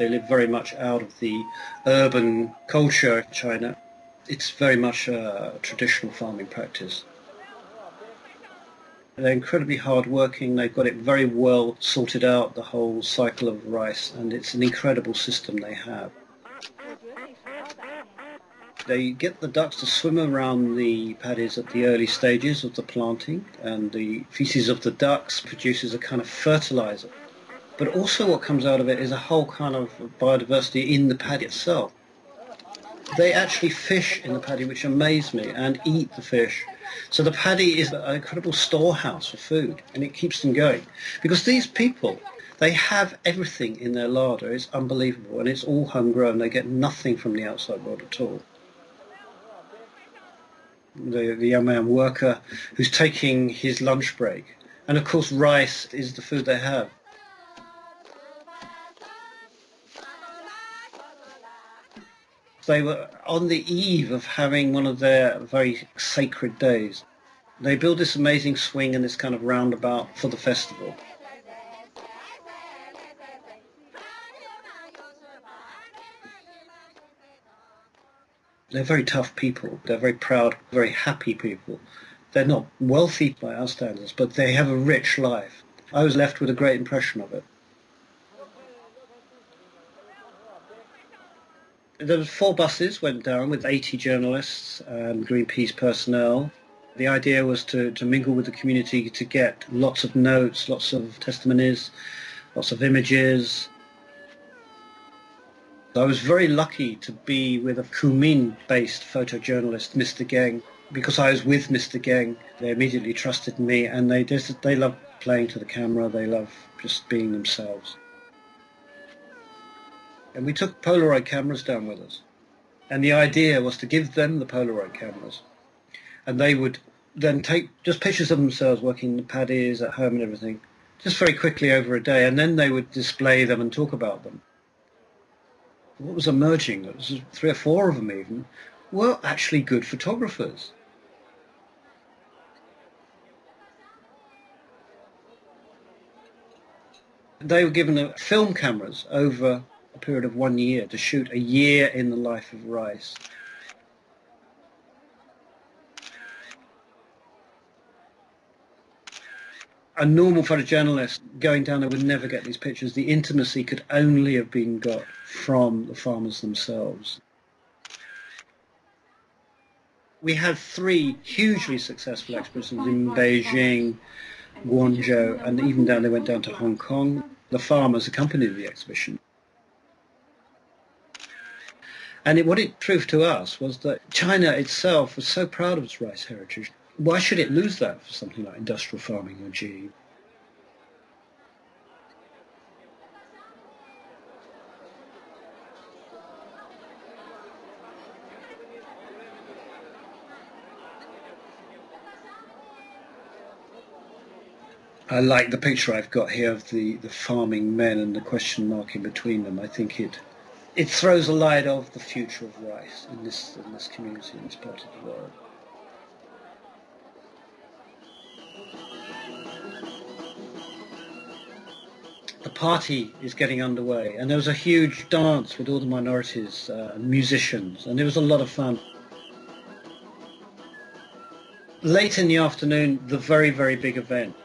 They live very much out of the urban culture of China. It's very much a traditional farming practice. They're incredibly hard-working. They've got it very well sorted out, the whole cycle of rice, and it's an incredible system they have. They get the ducks to swim around the paddies at the early stages of the planting, and the feces of the ducks produces a kind of fertilizer. But also what comes out of it is a whole kind of biodiversity in the paddy itself. They actually fish in the paddy, which amazed me, and eat the fish. So the paddy is an incredible storehouse for food, and it keeps them going. Because these people, they have everything in their larder. It's unbelievable, and it's all homegrown. They get nothing from the outside world at all. The young man worker who's taking his lunch break. And of course rice is the food they have. They were on the eve of having one of their very sacred days. They build this amazing swing and this kind of roundabout for the festival. They're very tough people. They're very proud, very happy people. They're not wealthy by our standards, but they have a rich life. I was left with a great impression of it. There was 4 buses went down with 80 journalists and Greenpeace personnel. The idea was to mingle with the community, to get lots of notes, lots of testimonies, lots of images. I was very lucky to be with a Kunming-based photojournalist, Mr. Geng. Because I was with Mr. Geng, they immediately trusted me, and they love playing to the camera, they love just being themselves. And we took Polaroid cameras down with us. And the idea was to give them the Polaroid cameras. And they would then take just pictures of themselves working in the paddies at home and everything, just very quickly over a day, and then they would display them and talk about them. What was emerging, there was 3 or 4 of them even, were actually good photographers. They were given film cameras over a period of 1 year to shoot a year in the life of rice. A normal photojournalist going down there would never get these pictures. The intimacy could only have been got from the farmers themselves. We had 3 hugely successful exhibitions in Beijing, Guangzhou, and even they went down to Hong Kong. The farmers accompanied the exhibition. And what it proved to us was that China itself was so proud of its rice heritage. Why should it lose that for something like industrial farming or GE? I like the picture I've got here of the farming men and the question mark in between them. I think it throws a light of the future of rice in this community, in this part of the world. The party is getting underway, and there was a huge dance with all the minorities and musicians, and it was a lot of fun. Late in the afternoon, the very, very big event.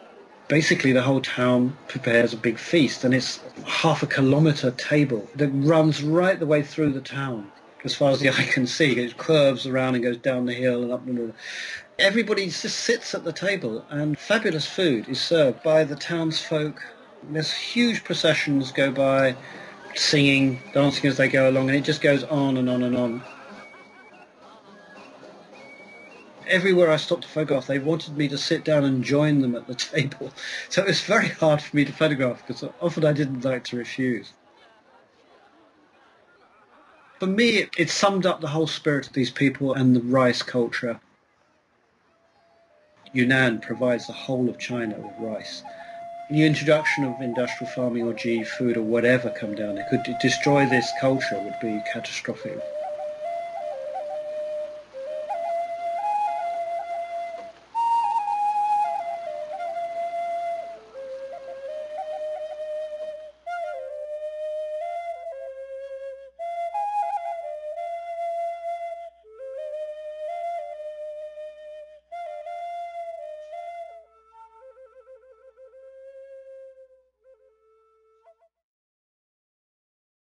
Basically, the whole town prepares a big feast, and it's half a kilometre table that runs right the way through the town. As far as the eye can see, it curves around and goes down the hill and up the hill. Everybody just sits at the table, and fabulous food is served by the townsfolk. There's huge processions go by, singing, dancing as they go along, and it just goes on and on and on. Everywhere I stopped to photograph, they wanted me to sit down and join them at the table. So it was very hard for me to photograph, because often I didn't like to refuse. For me, it summed up the whole spirit of these people and the rice culture. Yunnan provides the whole of China with rice. The introduction of industrial farming or GE food or whatever come down, it could destroy this culture, would be catastrophic.